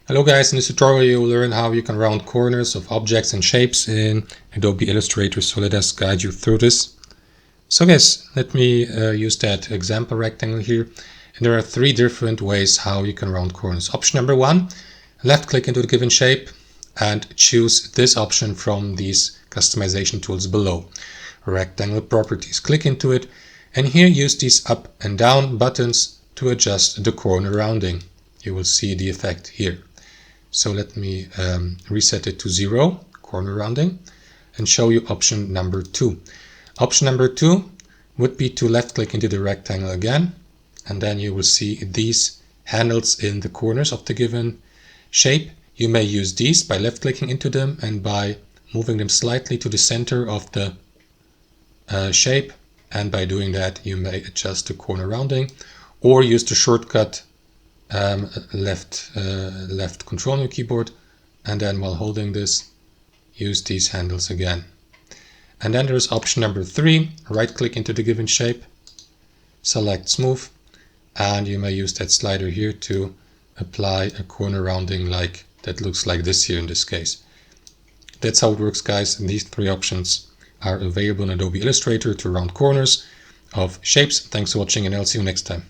Hello guys, in this tutorial you will learn how you can round corners of objects and shapes in Adobe Illustrator, so let us guide you through this. So guys, let me use that example rectangle here. And there are three different ways how you can round corners. Option number one, left click into the given shape and choose this option from these customization tools below. Rectangle properties, click into it, and here use these up and down buttons to adjust the corner rounding. You will see the effect here. So let me reset it to 0, corner rounding, and show you option number 2. Option number 2 would be to left click into the rectangle again, and then you will see these handles in the corners of the given shape. You may use these by left clicking into them and by moving them slightly to the center of the shape, and by doing that you may adjust the corner rounding, or use the shortcut left control on your keyboard, and then while holding this use these handles again. And then there's option number 3, right click into the given shape, select smooth, and you may use that slider here to apply a corner rounding like that looks like this here in this case. That's how it works guys, and these three options are available in Adobe Illustrator to round corners of shapes. Thanks for watching, and I'll see you next time.